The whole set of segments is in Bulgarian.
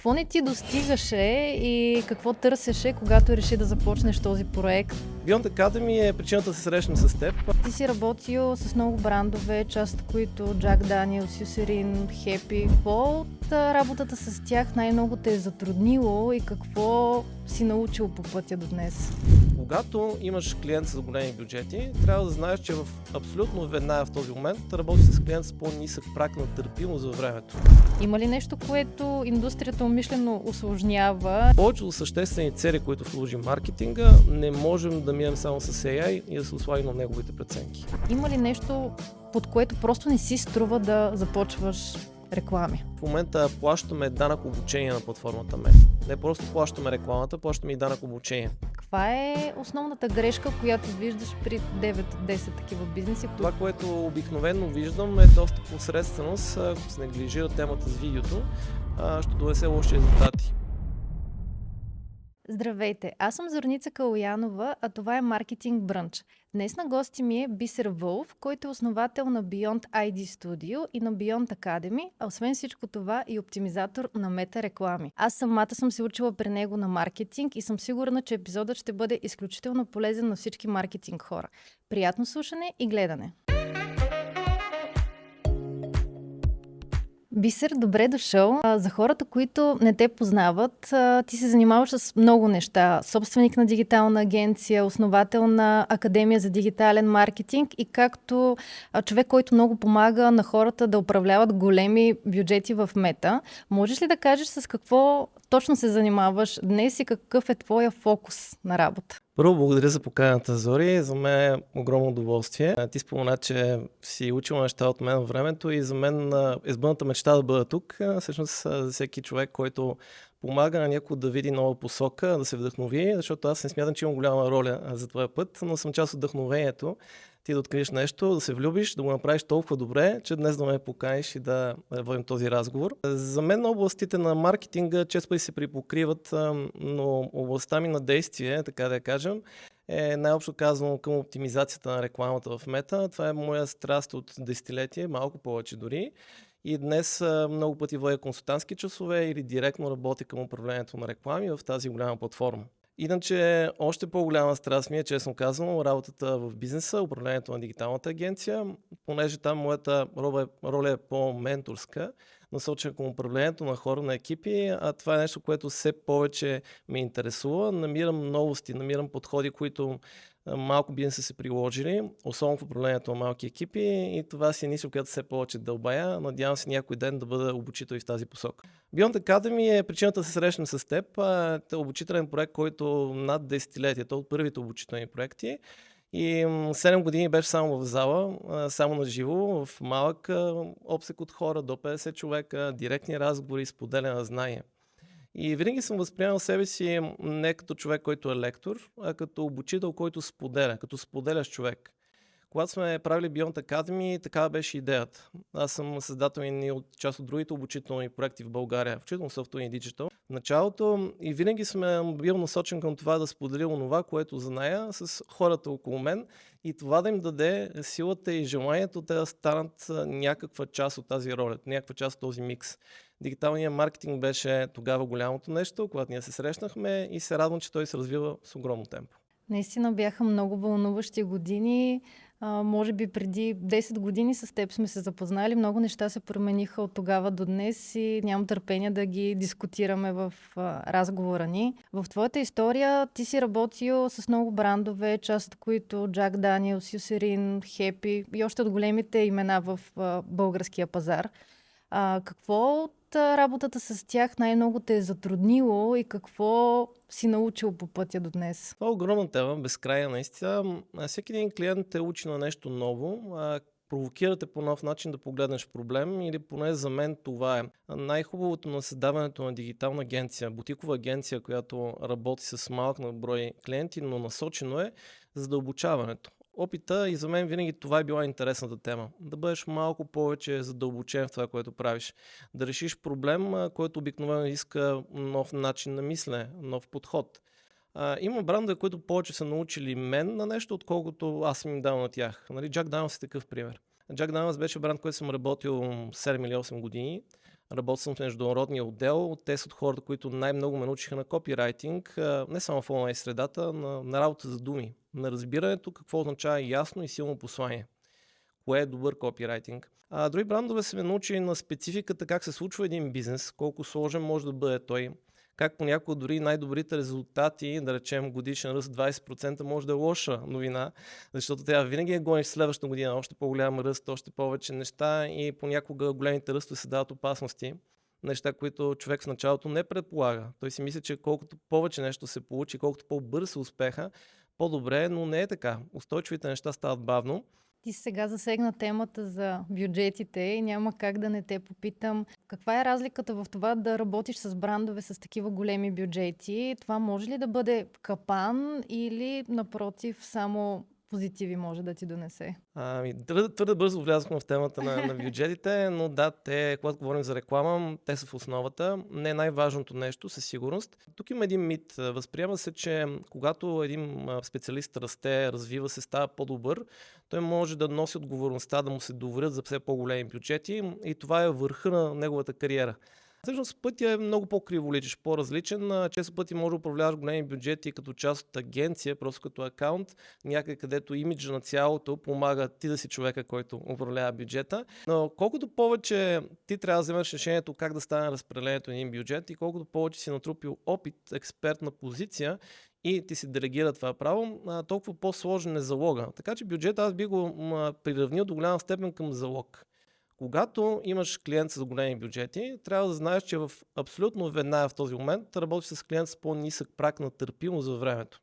Какво не ти достигаше и какво търсеше, когато реши да започнеш този проект? Beyond Academy е причината да се срещнем с теб. Ти си работил с много брандове, част от които Jack Daniel's, Eucerin, Happy. Какво от работата с тях най-много те е затруднило и какво си научил по пътя до днес? Когато имаш клиент с големи бюджети, трябва да знаеш, че абсолютно веднага в този момент работиш с клиент с по-нисък праг на търпимост за времето. Има ли нещо, което индустрията умишлено усложнява? Повечето съществени цели, които вложи маркетинга, не можем да минем само с AI и да се осланим на неговите преценки. Има ли нещо, под което просто не си струва да започваш реклами? В момента плащаме данък обучение на платформата Meta. Не просто плащаме рекламата, плащаме и данък обучение. Каква е основната грешка, която виждаш при 9-10 такива бизнеси? Това, което обикновено виждам, е доста посредственост. Ако се неглижира темата с видеото, ще довесе лоши резултати. Здравейте, аз съм Зорница Калоянова, а това е Маркетинг Брънч. Днес на гости ми е Бисер Вълф, който е основател на Beyond ID Studio и на Beyond Academy, а освен всичко това и оптимизатор на мета реклами. Аз самата съм се учила при него на маркетинг и съм сигурна, че епизодът ще бъде изключително полезен на всички маркетинг хора. Приятно слушане и гледане! Бисер, добре дошъл. За хората, които не те познават, ти се занимаваш с много неща. Собственик на дигитална агенция, основател на Академия за дигитален маркетинг и както човек, който много помага на хората да управляват големи бюджети в мета. Можеш ли да кажеш с какво точно се занимаваш днес и какъв е твоя фокус на работа? Първо, благодаря за поканата, Зори. За мен е огромно удоволствие. Ти спомена, че си учил неща от мен във времето и за мен е сбъдната мечта да бъда тук. Всъщност за всеки човек, който помага на някой да види нова посока, да се вдъхнови, защото аз не смятам, че имам голяма роля за твоя път, но съм част от вдъхновението. Ти да откриеш нещо, да се влюбиш, да го направиш толкова добре, че днес да ме поканиш и да водим този разговор. За мен областите на маркетинга често пъти се припокриват, но областта ми на действие, така да кажем, е най-общо казано към оптимизацията на рекламата в мета. Това е моя страст от десетилетие, малко повече дори. И днес много пъти водя консултантски часове или директно работя към управлението на реклами в тази голяма платформа. Иначе още по-голяма страст ми е, честно казано, работата в бизнеса, управлението на дигиталната агенция, понеже там моята роля е по-менторска, насочена към управлението на хора, на екипи, а това е нещо, което все повече ме интересува. Намирам новости, намирам подходи, които малко бизнеса се приложили, особено в управлението на малки екипи и това си е ниша, която все повече дълбая. Надявам се някой ден да бъда обучител и в тази посока. Beyond Academy е причината да се срещнем с теб. Това е обучителен проект, който над десетилетието от първите обучителни проекти. И 7 години беше само в зала, само на живо, в малък обсек от хора, до 50 човека, директни разговори, споделяне на знания. И винаги съм възприемал себе си не като човек, който е лектор, а като обучител, който споделя, като споделящ човек. Когато сме правили Beyond Academy, такава беше идеята. Аз съм създател и от част от другите обучителни проекти в България, включително Software и Digital. В началото и винаги сме бил насочен към това да споделя онова, което зная с хората около мен и това да им даде силата и желанието да станат някаква част от тази роля, някаква част от този микс. Дигиталният маркетинг беше тогава голямото нещо, когато ние се срещнахме и се радвам, че той се развива с огромно темпо. Наистина бяха много вълнуващи години. Може би преди 10 години с теб сме се запознали. Много неща се промениха от тогава до днес и нямам търпение да ги дискутираме в разговора ни. В твоята история ти си работил с много брандове, част от които Jack Daniel's, Eucerin, Happy и още от големите имена в българския пазар. Какво от работата с тях най-много те е затруднило и какво си научил по пътя до днес? Това е огромна тема, безкрайна наистина. Всеки един клиент те учи на нещо ново, провокирате по нов начин да погледнеш проблем или поне за мен това е. Най-хубавото на създаването на дигитална агенция, бутикова агенция, която работи с малък брой клиенти, но насочено е задълбочаването. Опита и за мен винаги това е била интересната тема. Да бъдеш малко повече задълбочен в това, което правиш. Да решиш проблем, който обикновено иска нов начин на мислене, нов подход. Има брандове, които повече са научили мен на нещо, отколкото аз съм им дал на тях. Нали, Jack Daniel's е такъв пример. Jack Daniel's беше бранд, който съм работил 7 или 8 години. Работил съм в международния отдел. Те са от хората, които най-много ме научиха на копирайтинг, не само в онлайн средата, на работа за думи, на разбирането какво означава ясно и силно послание. Кое е добър копирайтинг. Други брандове са ме научили на спецификата как се случва един бизнес, колко сложен може да бъде той, как понякога дори най-добрите резултати, да речем годишен ръст 20% може да е лоша новина, защото трябва винаги да гониш следващата година още по-голям ръст, още повече неща и понякога големите ръстове се дават опасности. Неща, които човек в началото не предполага. Той си мисли, че колкото повече нещо се получи, колкото по-бързо се успеха, по-добре, но не е така. Устойчивите неща стават бавно. Ти сега засегна темата за бюджетите и няма как да не те попитам. Каква е разликата в това да работиш с брандове с такива големи бюджети? Това може ли да бъде капан или напротив само позитиви може да ти донесе? Твърде бързо влязохме в темата на бюджетите, но да, когато говорим за реклама, те са в основата. Не е най-важното нещо, със сигурност. Тук има един мит. Възприема се, че когато един специалист расте, развива се, става по-добър, той може да носи отговорността да му се доверят за все по-големи бюджети и това е върха на неговата кариера. Всъщност пътя е много по-криволичещ, по-различен. Често пъти може да управляваш големи бюджети като част от агенция, просто като акаунт, някъде където имиджа на цялото помага ти да си човека, който управлява бюджета. Но колкото повече ти трябва да вземеш решението как да стане разпределението на един бюджет и колкото повече си натрупил опит, експертна позиция и ти си делегира това право, толкова по-сложен е залога. Така че бюджет аз би го приравнил до голяма степен към залог. Когато имаш клиент с големи бюджети, трябва да знаеш, че в абсолютно веднага в този момент работиш с клиент с по-нисък праг на търпимост във времето.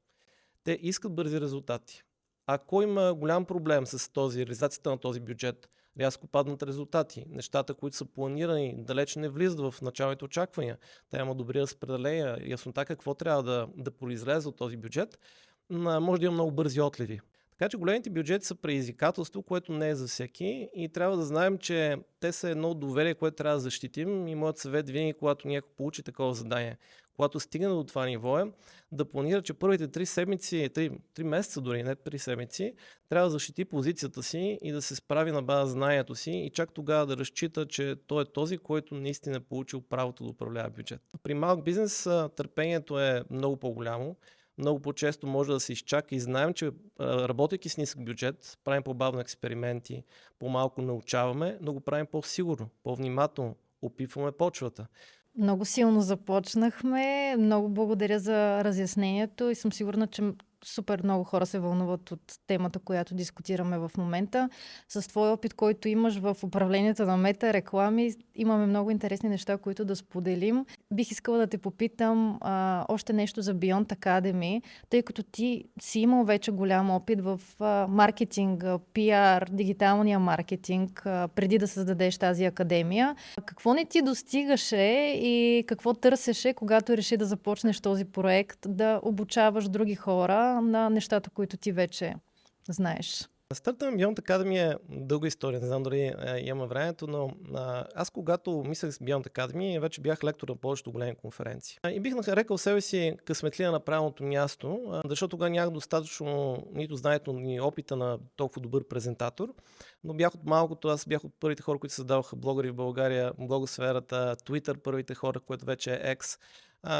Те искат бързи резултати. Ако има голям проблем с реализацията на този бюджет, рязко паднат резултати, нещата, които са планирани, далеч не влизат в началните очаквания, те има добри разпределения, яснота какво трябва да произлезе от този бюджет, може да има много бързи отливи. Така че големите бюджети са предизвикателство, което не е за всеки и трябва да знаем, че те са едно доверие, което трябва да защитим и моят съвет винаги, когато някой получи такова задание, когато стигне до това ниво е да планира, че първите 3 седмици, 3 месеца дори, не 3 седмици, трябва да защити позицията си и да се справи на база знанието си и чак тогава да разчита, че той е този, който наистина е получил правото да управлява бюджет. При малък бизнес търпението е много по-голямо. Много по-често може да се изчака и знаем, че работейки с нисък бюджет, правим по-бавно експерименти, по-малко научаваме, но го правим по-сигурно, по-внимателно, опитваме почвата. Много силно започнахме. Много благодаря за разяснението и съм сигурна, че супер много хора се вълнуват от темата, която дискутираме в момента. С твой опит, който имаш в управлението на мета реклами, имаме много интересни неща, които да споделим. Бих искала да те попитам още нещо за Beyond Academy, тъй като ти си имал вече голям опит в маркетинга, пиар, дигиталния маркетинг, преди да създадеш тази академия. Какво не ти достигаше и какво търсеше, когато реши да започнеш този проект, да обучаваш други хора на нещата, които ти вече знаеш? Старта на Beyond Academy е дълга история, не знам дали имаме времето, но аз когато мислех с Beyond Academy, вече бях лектор на повечето големи конференции. И бих нарекал себе си късметлия на правилното място, защото тогава нямах достатъчно нито знанието, ни опита на толкова добър презентатор, но бях от малкото, аз бях от първите хора, които създаваха блогъри в България, блогосферата, Twitter, първите хора, което вече е X.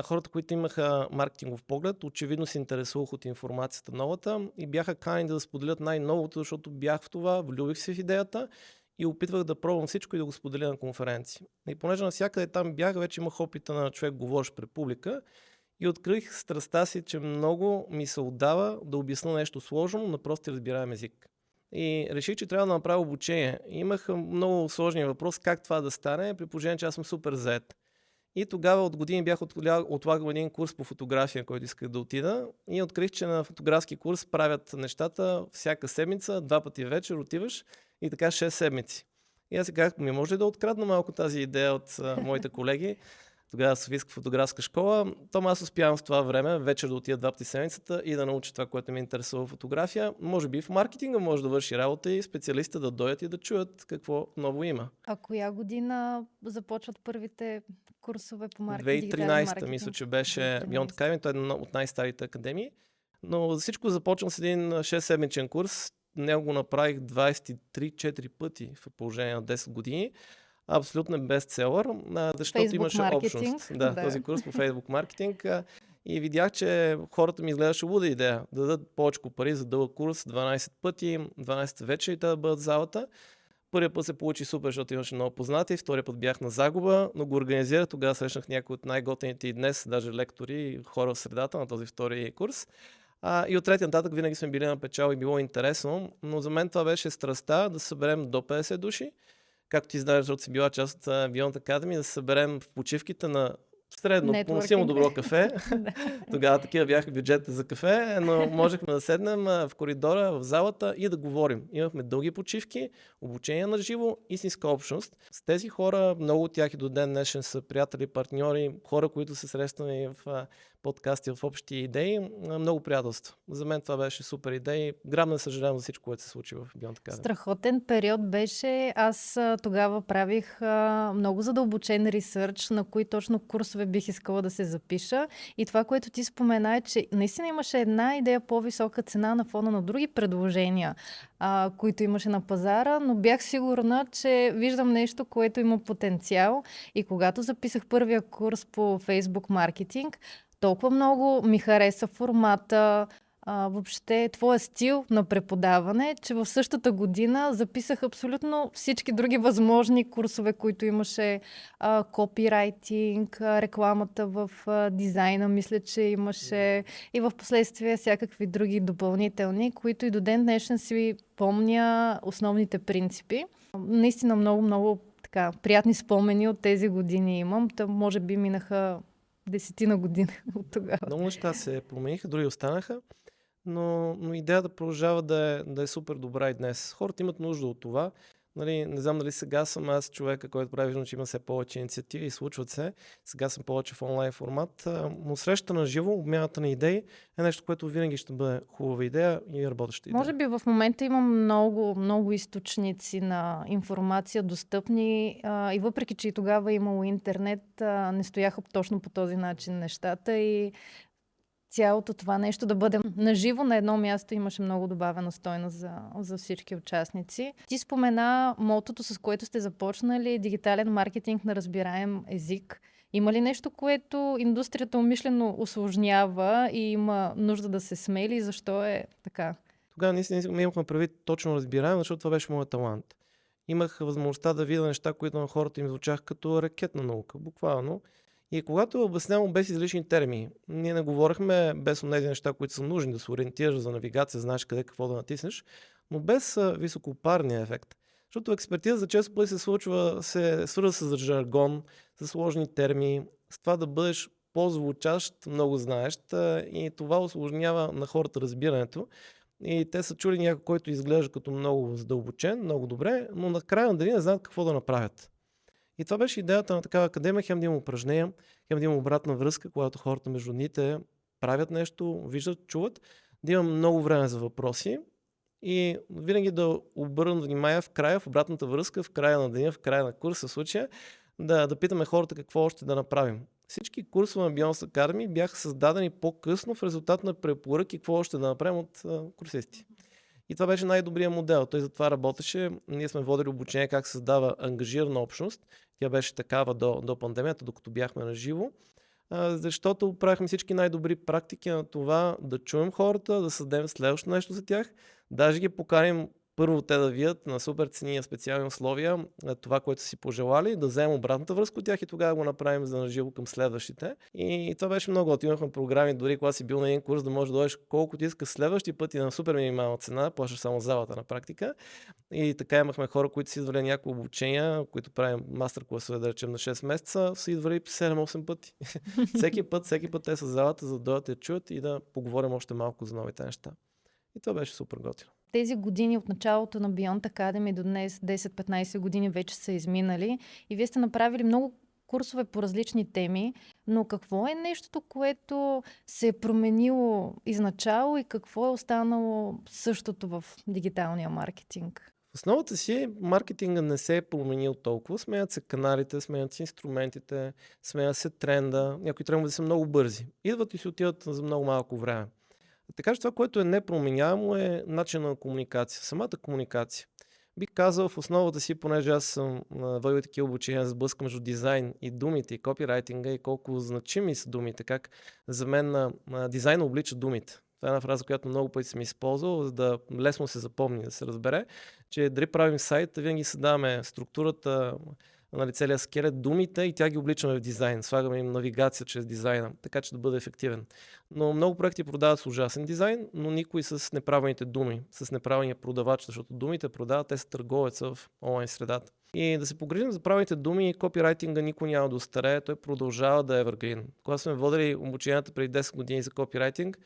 Хората, които имаха маркетингов поглед, очевидно се интересувах от информацията новата и бяха канени да споделят най-новото, защото бях в това, влюбих се в идеята и опитвах да пробвам всичко и да го споделя на конференции. И понеже навсякъде там бях, вече имах опита на човек, говорещ пред публика и открих страстта си, че много ми се отдава да обясня нещо сложно на прости разбираем език. И реших, че трябва да направя обучение. Имах много сложния въпрос как това да стане, при положение, че аз съм супер зает. И тогава от години бях отлагал един курс по фотография, който исках да отида и открих, че на фотографски курс правят нещата всяка седмица, 2 пъти вечер отиваш и така 6 седмици. И аз си казах, може ли да открадна малко тази идея от моите колеги? Тогава Софийска фотографска школа. Тома аз успявам в това време вечер да отида 2 пъти седмицата и да науча това, което ме интересува фотография. Може би в маркетинга може да върши работа и специалистите да дойдат и да чуят какво ново има. А коя година започват първите курсове по маркетинг? 2013 мисля, че беше Beyond Academy, той е една от най-старите академии. Но всичко започна с един 6-седмичен курс. Него го направих 23-4 пъти в положение на 10 години. абсолютно бестселър, защото Фейсбук имаше маркетинг. общност. Да, Да. този курс по Facebook маркетинг. И видях, че хората ми изглеждаше луда идея да дадат повече пари за дълъг курс 12 пъти, 12 вече и те да бъдат в залата. Първият път се получи супер, защото имаше много познати, втория път бях на загуба, но го организирах. Тогава срещнах някои от най-готените и днес, даже лектори и хора в средата на този втори курс. И от третия нататък винаги сме били на печал и било интересно, но за мен това беше страстта да съберем до 50 души. Както ти знаеш, защото си била част от Beyond Academy, да се съберем в почивките на средно, поносимо добро кафе. Тогава такива бяха бюджетите за кафе, но можехме да седнем в коридора, в залата и да говорим. Имахме дълги почивки, обучение на живо, истинска общност. С тези хора, много от тях и до ден днешен са приятели, партньори, хора, които се срещаме в подкасти, в общи идеи, много приятелство. За мен това беше супер идея и грам не съжалявам за всичко, което се случи в Beyond Academy. Страхотен период беше. Аз тогава правих много задълбочен ресърч, на кои точно курсове бих искала да се запиша. И това, което ти спомена е, че наистина имаше една идея по-висока цена на фона на други предложения, които имаше на пазара, но бях сигурна, че виждам нещо, което има потенциал. И когато записах първия курс по Facebook маркетинг, толкова много ми хареса формата, въобще твоя стил на преподаване, че в същата година записах абсолютно всички други възможни курсове, които имаше, копирайтинг, рекламата в дизайна, мисля, че имаше и в последствие всякакви други допълнителни, които и до ден днешен си помня основните принципи. Наистина много така приятни спомени от тези години имам. Може би минаха 10 години от тогава. Много неща се промениха, други останаха, но идеята продължава да е супер добра и днес. Хората имат нужда от това. Нали, не знам дали сега съм аз човека, който прави виждам, че има все повече инициативи и случват се. Сега съм повече в онлайн формат, но срещата на живо, обмяната на идеи е нещо, което винаги ще бъде хубава идея и работеща идея. Може би в момента има много източници на информация достъпни и въпреки, че и тогава е имало интернет, не стояха точно по този начин нещата и цялото това нещо да бъдем наживо на едно място имаше много добавена стойност за всички участници. Ти спомена мотото, с което сте започнали, дигитален маркетинг на разбираем език. Има ли нещо, което индустрията умишлено усложнява и има нужда да се смели? Защо е така? Тогава наистина имахме предвид точно разбираем, защото това беше моят талант. Имах възможността да видя неща, които на хората им звучаха като ракетна наука, буквално. И когато обяснявам без излишни термини, ние не говорихме без тези неща, които са нужни да се ориентираш за навигация, знаеш къде какво да натиснеш, но без високопарния ефект. Защото експертиза за често пъти се свързва с жаргон, с сложни термини, с това да бъдеш по-звучащ, много знаещ и това усложнява на хората разбирането. И те са чули някой, който изглежда като много задълбочен, много добре, но накрая на деня не знаят какво да направят. И това беше идеята на такава академия, хем да има упражнения, хем да има обратна връзка, когато хората между дните правят нещо, виждат, чуват, да има много време за въпроси и винаги да обърнат внимание в края, в обратната връзка, в края на деня, в края на курса, в случая, да питаме хората какво още да направим. Всички курсове на Beyond Academy бяха създадени по-късно в резултат на препоръки какво още да направим от курсисти. И това беше най-добрият модел. Той затова работеше. Ние сме водили обучение как се създава ангажирана общност. Тя беше такава до пандемията, докато бяхме на живо. Защото правихме всички най-добри практики на това да чуем хората, да създадем следващо нещо за тях. Даже ги поканим първо те да видят на супер цени и специални условия това, което си пожелали, да вземем обратната връзка от тях и тогава го направим за наживо към следващите. И това беше много. Имахме програми, дори когато си бил на един курс, да можеш да дойдеш колко ти искаш следващи пъти на супер минимална цена, плащаш само залата на практика. И така имахме хора, които си идвали някои обучения, които правим мастер-класове, да речем на 6 месеца, са идвали 7-8 пъти. всеки път те са в залата, за да дойдат да чуят и да поговорим още малко за новите неща. И това беше супер готино. Тези години от началото на Beyond Academy до днес, 10-15 години вече са изминали и вие сте направили много курсове по различни теми, но какво е нещото, което се е променило изначало и какво е останало същото в дигиталния маркетинг? В основата си маркетинга не се е променил толкова. Сменят се каналите, сменят се инструментите, сменят се тренда. Някои трендове са много бързи. Идват и си отиват за много малко време. Така че това, което е непроменяемо е начинът на комуникация. Самата комуникация. Бих казал в основата си, понеже аз съм водил такива обучения за сблъска между дизайн и думите, и копирайтинга, и колко значими са думите, как за мен дизайн облича думите. Това е една фраза, която много пъти съм използвал, за да лесно се запомни, да се разбере, че дали правим сайт, винаги създаваме структурата, целият скелет, думите и тя ги обличаме в дизайн. Слагаме им навигация чрез дизайна, така че да бъде ефективен. Но много проекти продават с ужасен дизайн, но никой с неправилните думи, с неправилния продавач, защото думите продават, те са търговеца в онлайн средата. И да се погрижим за правилните думи, копирайтинга никой няма да остарее, той продължава да е evergreen. Когато сме водили обученията преди 10 години за копирайтинг,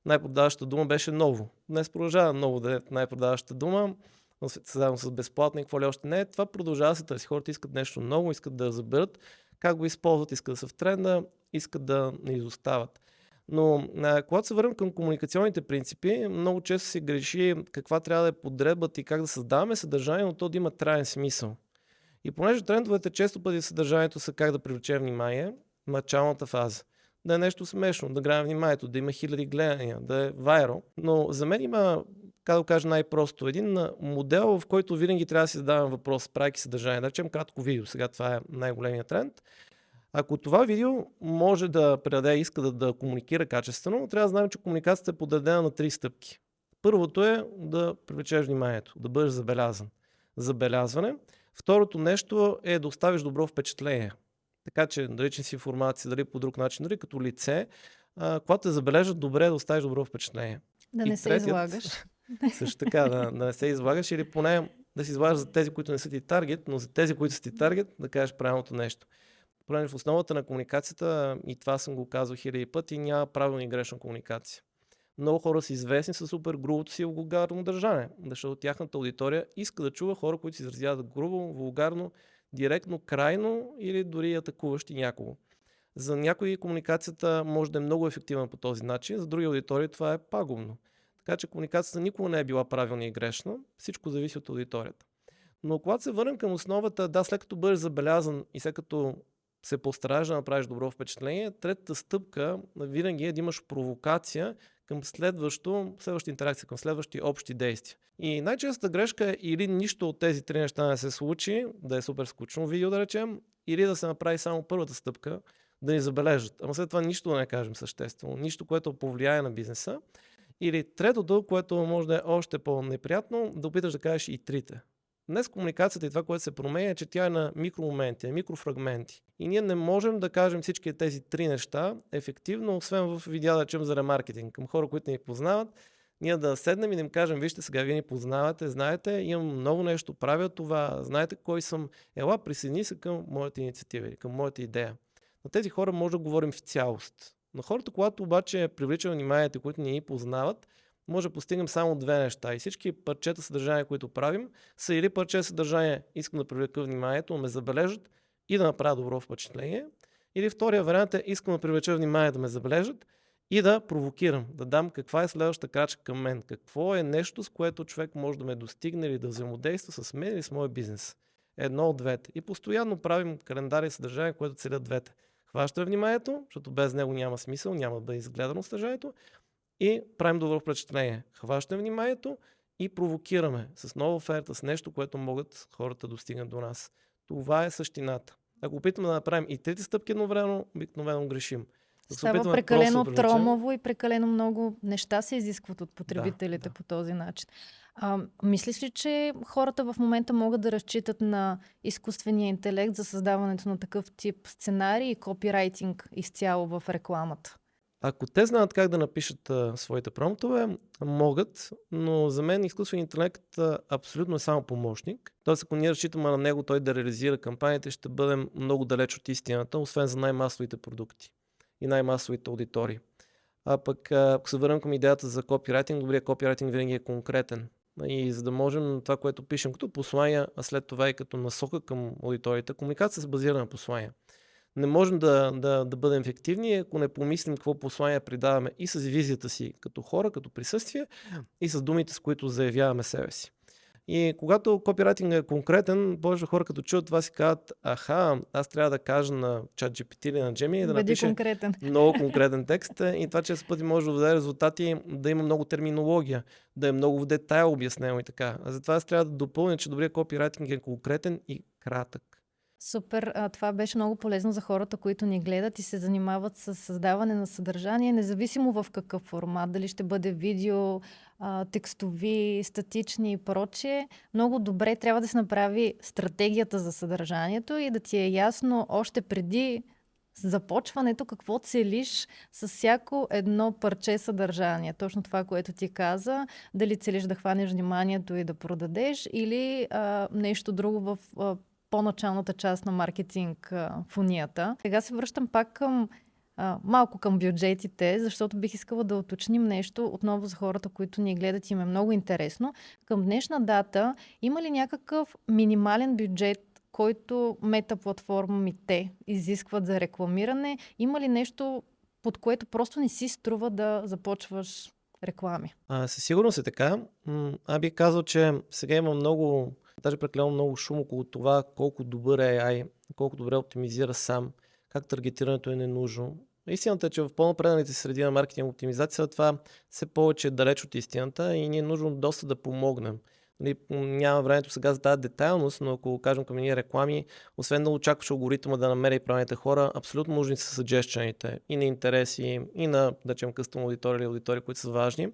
най-продаващата дума беше ново. Днес продължава ново да е най-продаващата дума, заедно с безплатно и какво ли още не. Това продължава да се търси. Хората искат нещо ново, искат да разберат как го използват, искат да са в тренда, искат да не изостават. Но когато се върнем към комуникационните принципи, много често се греши каква трябва да е подредбата и как да създаваме съдържание, но то да има траен смисъл. И понеже трендовете често пъти съдържанието са как да привлече внимание, началната фаза. Да е нещо смешно, да грае вниманието, да има хиляди гледания, да е вайрал. Но за мен има, как да кажа най-просто, един модел, в който винаги трябва да си задавам въпрос, правейки съдържание. Да речем кратко видео, сега това е най-големият тренд. Ако това видео може да предаде, иска да комуникира качествено, трябва да знаем, че комуникацията е подредена на 3 стъпки. Първото е да привлечеш вниманието, да бъдеш забелязан. Забелязване. Второто нещо е да оставиш добро впечатление. Така че дали си информация, дали по друг начин, дали като лице, когато те забележат, добре е да оставиш добро впечатление. Да не се излагаш. Също така, да не се излагаш или поне да си излагаш за тези, които не са ти таргет, но за тези, които са ти таргет, да кажеш правилното нещо. Понеже в основата на комуникацията, и това съм го казал хиляди пъти, няма правилна и грешна комуникация. Много хора са известни със супер грубото си вулгарно държане, защото тяхната аудитория иска да чува хора, които се изразяват грубо, вулгарно, директно, крайно или дори атакуващи някого. За някои комуникацията може да е много ефективна по този начин, за други аудитории това е пагубно. Така че комуникацията никога не е била правилна и грешна, всичко зависи от аудиторията. Но когато се върнем към основата, да, след като бъдеш забелязан и след като се постараеш да направиш добро впечатление, третата стъпка винаги е да имаш провокация към следваща интеракция, към следващи общи действия. И най-честата грешка е или нищо от тези 3 неща не се случи, да е супер скучно видео да речем, или да се направи само първата стъпка, да ни забележат. Ама след това нищо да не кажем съществено, нищо, което повлияе на бизнеса. Или третото, което може да е още по-неприятно, да опиташ да кажеш и трите. Днес комуникацията и това, което се променя, е, че тя е на микромоменти, микрофрагменти. И ние не можем да кажем всички тези 3 неща ефективно, освен в видео, да речем, за ремаркетинг. Към хора, които ни познават, ние да седнем и да им кажем, вижте, сега вие ни познавате, знаете, имам много нещо, правя това, знаете кой съм, ела, присъедини се към моята инициатива или към моята идея. На тези хора може да говорим в цялост. На хората, когато обаче привличаме вниманието, които ни познават, може да постигнем само 2 неща. И всички парчета съдържания, които правим, са или парче съдържание, искам да привлека вниманието, ме забележат и да направя добро впечатление. Или втория вариант е, искам да привлеча внимание, да ме забележат и да провокирам, да дам каква е следващата крачка към мен. Какво е нещо, с което човек може да ме достигне или да взаимодейства с мен или с моя бизнес. Едно от двете. И постоянно правим календари и съдържания, които целят двете. Хващаме вниманието, защото без него няма смисъл, няма да бъде изгледано съдържанието. И правим добро впечатление. Хващаме вниманието и провокираме с нова оферта, с нещо, което могат хората да достигнат до нас. Това е същината. Ако опитаме да направим и 3 стъпки едновременно, обикновено грешим. Става прекалено тромаво и прекалено много неща се изискват от потребителите по този начин. Мислиш ли, че хората в момента могат да разчитат на изкуствения интелект за създаването на такъв тип сценарий и копирайтинг изцяло в рекламата? Ако те знаят как да напишат своите промптове, могат, но за мен изкуственият интелект абсолютно е само помощник. Тоест, ако ние разчитаме на него той да реализира кампаниите, ще бъдем много далеч от истината, освен за най-масовите продукти и най-масовите аудитории. А пък, ако се върнем към идеята за копирайтинг, добрият копирайтинг винаги е конкретен. И за да можем това, което пишем като послания, а след това и като насока към аудиторията, комуникация се базира на послания. Не можем да бъдем ефективни, ако не помислим какво послание придаваме и с визията си като хора, като присъствие, и с думите, с които заявяваме себе си. И когато копирайтингът е конкретен, повече хора като чуят това си казват, аха, аз трябва да кажа на ChatGPT или на Gemini да Бъди напише конкретен. много конкретен текст и това често пъти може да даде резултати, да има много терминология, да е много в детайл обяснено и така. А затова аз трябва да допълня, че добрият копирайтинг е конкретен и кратък. Супер, това беше много полезно за хората, които ни гледат и се занимават с създаване на съдържание, независимо в какъв формат, дали ще бъде видео, текстови, статични и прочее. Много добре трябва да се направи стратегията за съдържанието и да ти е ясно още преди започването какво целиш с всяко едно парче съдържание. Точно това, което ти каза, дали целиш да хванеш вниманието и да продадеш или нещо друго в по-началната част на маркетинг фунията. Сега се връщам пак към малко към бюджетите, защото бих искала да уточним нещо отново за хората, които ни гледат и им е много интересно. Към днешна дата има ли някакъв минимален бюджет, който метаплатформите изискват за рекламиране? Има ли нещо, под което просто не си струва да започваш реклами? Със сигурност е така. Аз бих казал, че сега има много, даже прекалено много шум около това колко добър е AI, колко добре оптимизира сам, как таргетирането е ненужно. Истината е, че в по-напредналите среди на маркетинг оптимизация това все повече е далеч от истината и ни е нужно доста да помогнем. Няма времето сега за тази детайлност, но ако кажем към ние реклами, освен да очакваш алгоритъма да намери правилните хора, абсолютно нужни са съджещаните и на интереси, и на, да речем, къстъм аудитория или аудитории, които са важни,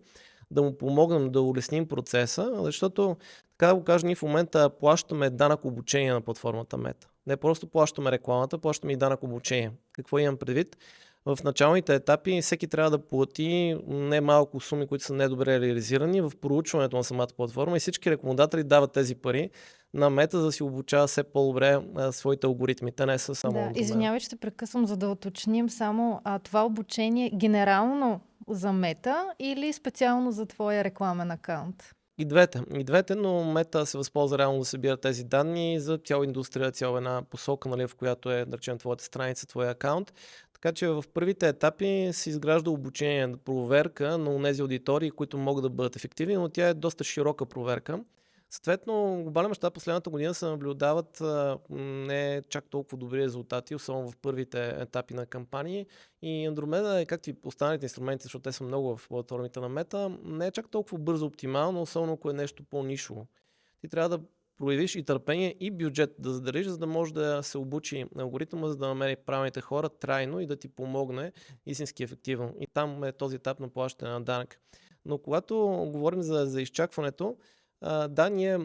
да му помогнем да улесним процеса, защото, така да го кажа, ние в момента плащаме данък обучение на платформата Meta. Не просто плащаме рекламата, плащаме и данък обучение. Какво имам предвид? В началните етапи всеки трябва да плати немалко суми, които са недобре реализирани в проучването на самата платформа и всички рекламодатели дават тези пари на Мета, за да си обучава все по-добре своите алгоритми. Те не са само... Да, извинявай, че те прекъсвам, за да уточним само това обучение генерално за Мета или специално за твоя рекламен акаунт? И двете, но Мета се възползва реално да събира тези данни за цяла индустрия, цяла една посока, нали, в която е, да речем, твоята страница, твоя акаунт. Така че в първите етапи се изгражда обучение, проверка на тези аудитории, които могат да бъдат ефективни, но тя е доста широка проверка. Съответно, глобален мащаб последната година се наблюдават не чак толкова добри резултати, особено в първите етапи на кампании. И Andromeda, както и останалите инструменти, защото те са много в платформите на Мета, не е чак толкова бързо оптимално, особено ако е нещо по-нишово. Ти трябва да проявиш и търпение, и бюджет да заделиш, за да може да се обучи алгоритъма, за да намери правилните хора трайно и да ти помогне истински ефективно. И там е този етап на плащане на данък. Но когато говорим за изчакването, да, ние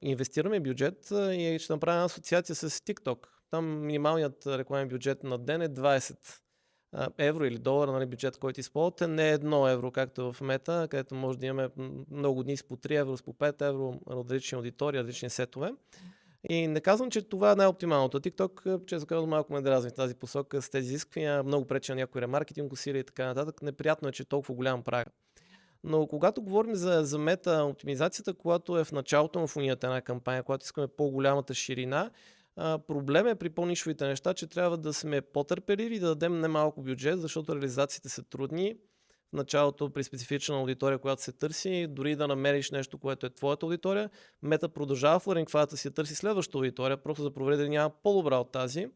инвестираме бюджет и ще направим асоциация с TikTok. Там минималният рекламен бюджет на ден е 20 евро или долара, нали, бюджет, който използвате, не е 1 евро, както в Мета, където може да имаме много дни с по 3 евро, с по 5 евро, различни аудитории, различни сетове. И не казвам, че това е най-оптималното. TikTok, често казвам, малко ме дразни в тази посока с тези изисквания, много пречи на някои ремаркетинг усилия и така нататък. Неприятно е, че е толкова голям праг. Но когато говорим за мета оптимизацията, когато е в началото на фунията на кампания, когато искаме по-голямата ширина, проблем е при по-нишовите неща, че трябва да сме по-търпеливи и да дадем немалко бюджет, защото реализациите са трудни. В началото при специфична аудитория, която се търси, дори да намериш нещо, което е твоята аудитория, Мета продължава в лърнинг-фазата си да търси следващата аудитория, просто за да провери дали няма по-добра от тази.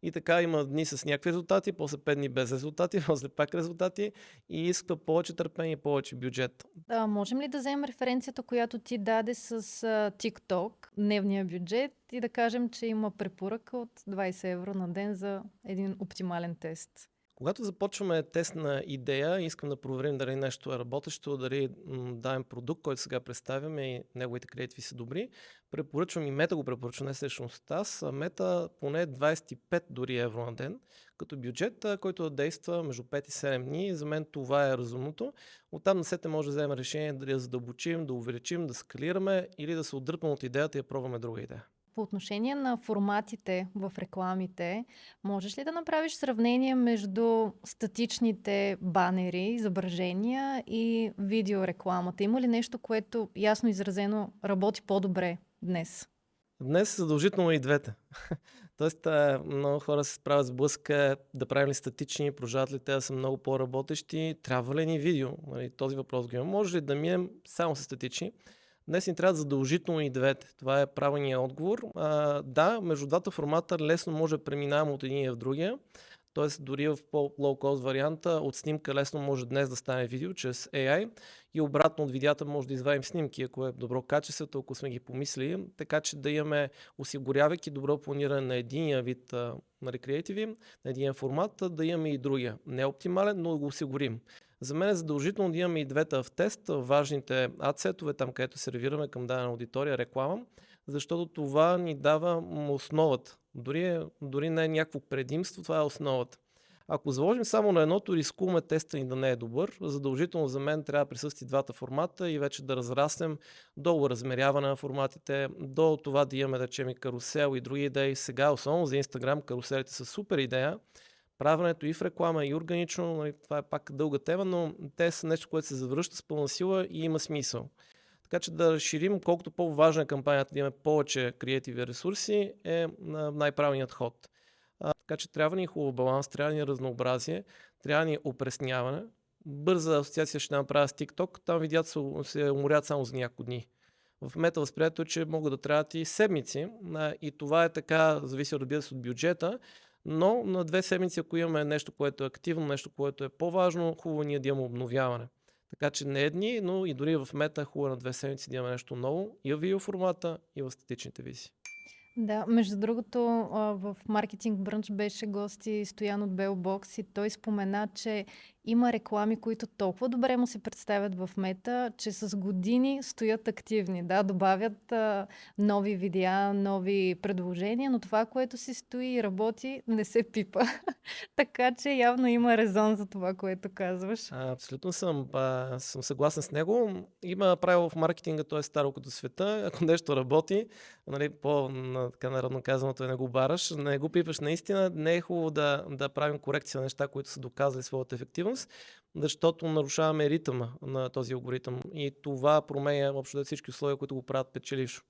И така има дни с някакви резултати, после 5 дни без резултати, после пак резултати и иска повече търпение, повече бюджет. Можем ли да вземем референцията, която ти даде с TikTok, дневния бюджет и да кажем, че има препоръка от 20 евро на ден за един оптимален тест? Когато започваме тест на идея, искам да проверим дали нещо е работещо, дали давам продукт, който сега представяме и неговите креативи са добри. Препоръчвам и Мета го препоръчвам, не всъщност аз, а Мета поне 25 дори евро на ден, като бюджет, който да действа между 5 и 7 дни. За мен това е разумното. Оттам насетне може да вземем решение дали да задълбочим, да увеличим, да скалираме или да се отдръпнем от идеята и да пробваме друга идея. По отношение на форматите в рекламите, можеш ли да направиш сравнение между статичните банери, изображения и видеорекламата? Има ли нещо, което ясно изразено работи по-добре днес? Днес задължително и двете. Тоест, много хора се справят с блъска да правим ли статични, продължават ли те да са много по-работещи, трябва ли ни видео? Този въпрос го има. Може ли да минем само с статични? Днес ни трябва задължително и двете. Това е правилният отговор. Да, между двата формата лесно може да преминаваме от единия в другия. Тоест, дори в по-лоу-кост варианта, от снимка лесно може днес да стане видео чрез AI и обратно от видеята може да извадим снимки, ако е добро качество, ако сме ги помислили, така че да имаме, осигурявайки добро планиране на единия вид креативи, на един формат, да имаме и другия. Не е оптимален, но да го осигурим. За мен е задължително да имаме и двете в тест, важните адсетове, там където сервираме към дадена аудитория, реклама, защото това ни дава основата. Дори не е някакво предимство, това е основата. Ако заложим само на едното, рискуваме теста ни да не е добър. Задължително за мен трябва да присъстват двата формата и вече да разраснем до размеряване на форматите, до това да имаме, да речем, и карусел и други идеи. Сега, особено за Instagram, каруселите са супер идея. Правенето и в реклама, и органично, нали, това е пак дълга тема, но те са нещо, което се завръща с пълна сила и има смисъл. Така че да разширим, колкото по-важна е кампанията, да имаме повече креативи ресурси, е най-правилният ход. Така че трябва ни хубав баланс, трябва ни разнообразие, трябва ни опресняване. Бърза асоциация ще направя с TikTok, там видеята се уморят само за няколко дни. В мета възприятието е, че могат да трябват и седмици и това е така, зависи разбира се от бюджета, но на 2 седмици, ако имаме нещо, което е активно, нещо, което е по-важно, хубаво ние да имаме обновяване. Така че не дни, но и дори в мета хубаво на 2 седмици да имаме нещо ново и в видеоформата, и в статичните визии. Да, между другото, в маркетинг брънч беше гости Стоян от Белбокс и той спомена, че има реклами, които толкова добре му се представят в мета, че с години стоят активни. Да, добавят нови видеа, нови предложения, но това, което си стои и работи, не се пипа. Така че явно има резон за това, което казваш. Абсолютно съм съгласен с него. Има правило в маркетинга, то е старо като света. Ако нещо работи, нали, така народно казаното, не го бараш, не го пипаш наистина, не е хубаво да правим корекция на неща, които са доказали своята ефективност, защото нарушаваме ритъма на този алгоритъм и това променя общо всички условия, които го правят печелившо.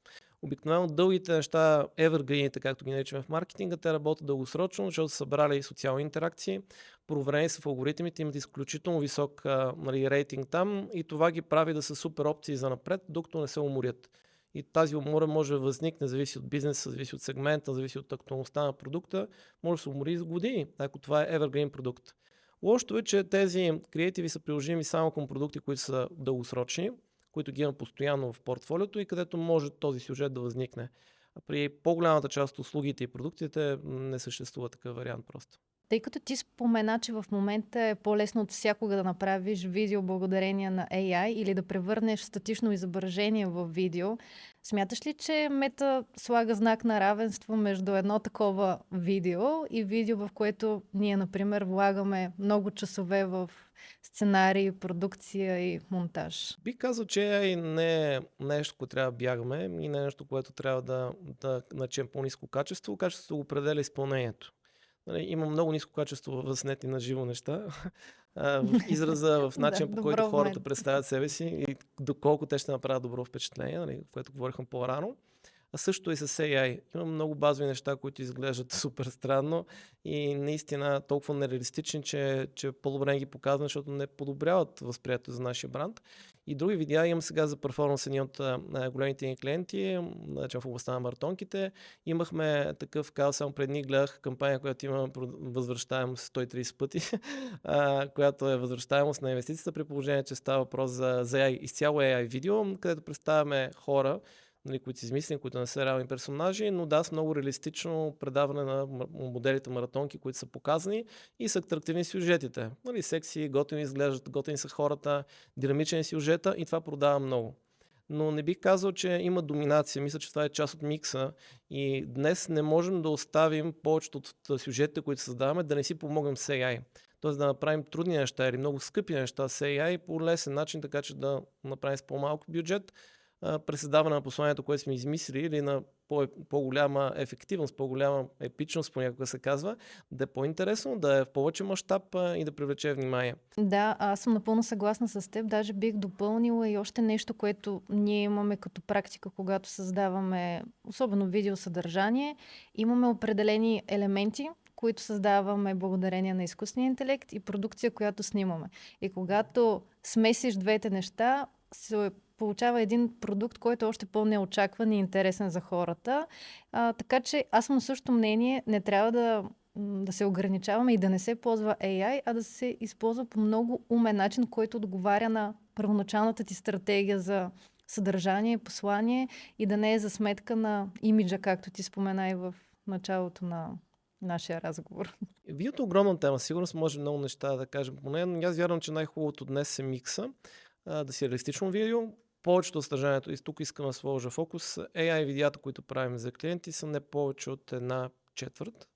Обикновено дългите неща, evergreenите, както ги наричаме в маркетинга, те работят дългосрочно, защото са събрали социални интеракции, проверени са в алгоритмите, имат изключително висок рейтинг там и това ги прави да са супер опции за напред, докато не се уморят. И тази умора може да възникне, зависи от бизнеса, зависи от сегмента, зависи от актуалността на продукта, може да се умори с години, ако това е evergreen продукт. Лошото е, че тези креативи са приложими само към продукти, които са дългосрочни, които ги има постоянно в портфолиото и където може този сюжет да възникне. А при по-голямата част от услугите и продуктите не съществува такъв вариант просто. Тъй като ти спомена, че в момента е по-лесно от всякога да направиш видео благодарение на AI или да превърнеш статично изображение в видео, смяташ ли, че Мета слага знак на равенство между едно такова видео и видео, в което ние, например, влагаме много часове в сценарий, продукция и монтаж? Бих казал, че AI не е нещо, което трябва да бягаме и не е нещо, което трябва да начем по-ниско качество. Качеството го определя изпълнението. Има много ниско качество в снети на живо неща, в израза, в начин по който хората представят себе си и доколко те ще направят добро впечатление, в което говорихме по-рано. А също и с AI. Има много базови неща, които изглеждат супер странно и наистина толкова нереалистични, че по-добре ги показваме, защото не подобряват възприятието за нашия бранд. И други видеа имам сега за перформанс едни от големите ни клиенти, в областта на маратонките. Имахме такъв казал, само пред дни гледах кампания, която има възвръщаемост 130 пъти, която е възвръщаемост на инвестицията, при положение, че става въпрос за AI, изцяло AI видео, където представяме хора, които са измислени, които не са реални персонажи, но да, с много реалистично предаване на моделите маратонки, които са показани и са атрактивни сюжетите. Секси, готини изглеждат, готини са хората, динамичен сюжета и това продава много. Но не бих казал, че има доминация. Мисля, че това е част от микса и днес не можем да оставим повечето от сюжетите, които създаваме, да не си помогнем с AI. Тоест да направим трудни неща или много скъпи неща с AI по лесен начин, така че да направим с по-малко бюджет, пресъздаване на посланието, което сме измислили или на по-голяма ефективност, по-голяма епичност, понякога се казва, да е по-интересно, да е в повече мащаб и да привлече внимание. Да, аз съм напълно съгласна с теб. Даже бих допълнила и още нещо, което ние имаме като практика, когато създаваме особено видеосъдържание. Имаме определени елементи, които създаваме благодарение на изкуствения интелект и продукция, която снимаме. И когато смесиш двете неща, се получава един продукт, който е още по-неочакван и интересен за хората. Така че аз съм на същото мнение, не трябва да се ограничаваме и да не се ползва AI, а да се използва по много умен начин, който отговаря на първоначалната ти стратегия за съдържание, послание и да не е за сметка на имиджа, както ти спомена и в началото на нашия разговор. Видеото е огромна тема. Сигурно може много неща да кажем по нея, но аз вярвам, че най-хубавото днес е микса. Да си реалистично видео. Повечето от съдържанието, и тук искам да сложа фокус, AI видеята, които правим за клиенти, са не повече от 1/4.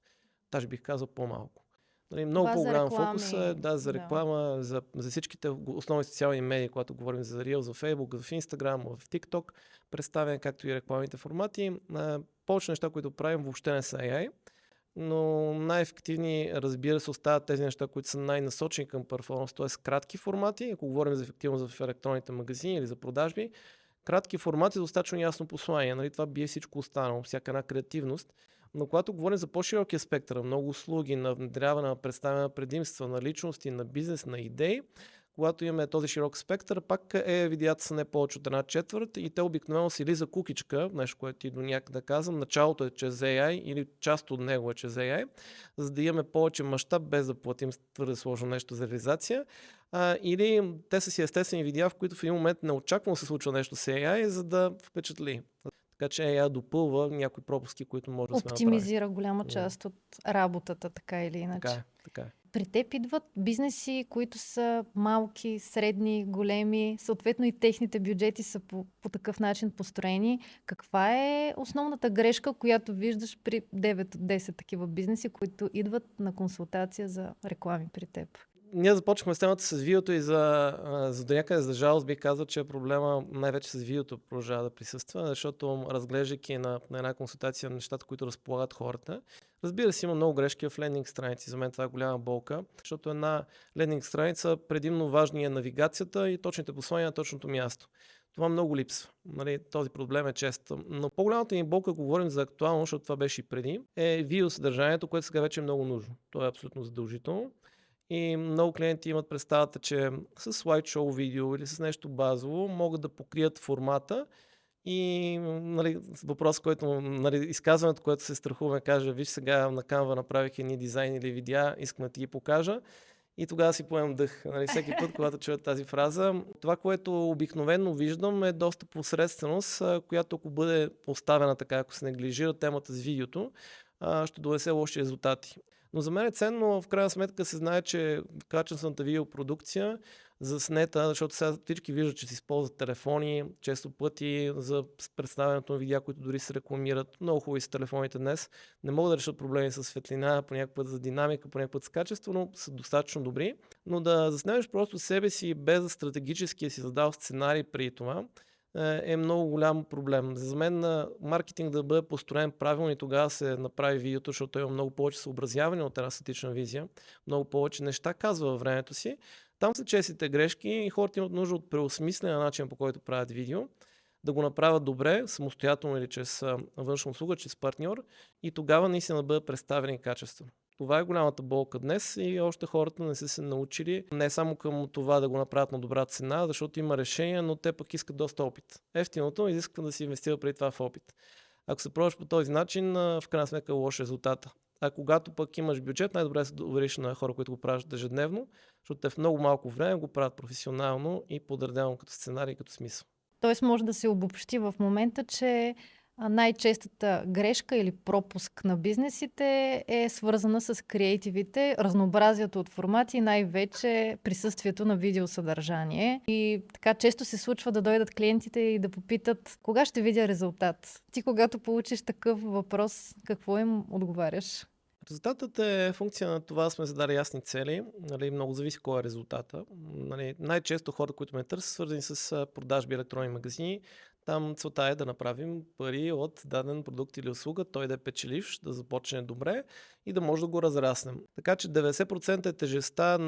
Даже бих казал по-малко. Нали, много по-голям фокус е за реклама, за всичките основни социални медии, когато говорим за Reels, в Facebook, в Instagram, в TikTok, представяне, както и рекламните формати. Повече неща, които правим, въобще не са AI, но най-ефективни, разбира се, остават тези неща, които са най-насочени към перформанс, т.е. кратки формати. Ако говорим за ефективност в електронните магазини или за продажби, кратки формати, достатъчно ясно послание. Нали, това бие всичко останало, всяка една креативност. Но когато говорим за по-широкия спектър, много услуги, на внедряване, на представяне на предимства, на личности, на бизнес, на идеи, когато имаме този широк спектър, пак видеята са не повече от 1/4 и те обикновено са или за кукичка, нещо, което ти до някъде казвам, началото е чрез AI или част от него е чрез AI, за да имаме повече мащаб, без да платим твърде сложно нещо за реализация. Или те са си естествени видеа, в които в един момент неочаквано се случва нещо с AI, за да впечатли. Така че AI допълва някои пропуски, които може да сме направили. Оптимизира голяма част от работата, така или иначе. Така е. При теб идват бизнеси, които са малки, средни, големи, съответно и техните бюджети са по такъв начин построени. Каква е основната грешка, която виждаш при 9 от 10 такива бизнеси, които идват на консултация за реклами при теб? Ние започнахме с темата с видеото и за до някъде за жалост бих казал, че проблема най-вече с видеото продължава да присъства, защото разглеждайки на една консултация на нещата, които разполагат хората, разбира се, има много грешки в лендинг страници. За мен това е голяма болка, защото една лендинг страница предимно важна е навигацията и точните послания на точното място. Това много липсва. Нали, този проблем е често. Но по-голямата ни болка, ако говорим за актуално, защото това беше и преди, е видеосъдържанието, което сега вече е много нужно. То е абсолютно задължително. И много клиенти имат представата, че с слайдшоу видео или с нещо базово могат да покрият формата и нали, въпрос, който изказването, което се страхуваме, каже, виж сега на Canva направих едни дизайни или видеа, искам да ти ги покажа. И тогава си поемам дъх. Нали, всеки път, когато чуя тази фраза. Това, което обикновено виждам е доста посредственост, която ако бъде оставена така, ако се неглижира темата с видеото, ще довесе лоши резултати. Но за мен е ценно в крайна сметка се знае, че качествената видеопродукция заснета, защото сега всички виждат, че се използват телефони, често пъти за представянето на видеа, които дори се рекламират. Много хубави са телефоните днес. Не могат да решат проблеми с светлина, понякога път за динамика, понякога път с качество, но са достатъчно добри. Но да заснемеш просто себе си без да стратегически си задал сценарий при това, е много голям проблем. За мен маркетинг да бъде построен правилно и тогава се направи видеото, защото има много повече съобразяване от една статична визия, много повече неща казва във времето си. Там са честите грешки и хората имат нужда от преосмислен начин, по който правят видео, да го направят добре, самостоятелно или чрез външна услуга, чрез партньор и тогава наистина да бъдат представени качествено. Това е голямата болка днес и още хората не са се научили не само към това да го направят на добра цена, защото има решения, но те пък искат доста опит. Ефтиното изисква да си инвестира преди това в опит. Ако се пробваш по този начин, в крайна сметка е лош резултата. А когато пък имаш бюджет, най-добре е да се довериш на хора, които го правят ежедневно, защото те в много малко време го правят професионално и подредено като сценарий и като смисъл. Тоест може да се обобщи в момента, че най-честата грешка или пропуск на бизнесите е свързана с креативите, разнообразието от формати и най-вече присъствието на видеосъдържание. И така често се случва да дойдат клиентите и да попитат кога ще видя резултат. Ти когато получиш такъв въпрос, какво им отговаряш? Резултатът е функция на това, сме задали ясни цели. Нали, много зависи кой е резултата. Нали, най-често хората, които ме търсят, свързани с продажби електронни магазини. Там целта е да направим пари от даден продукт или услуга, той да е печеливш, да започне добре и да може да го разраснем. Така че 90% е тежестта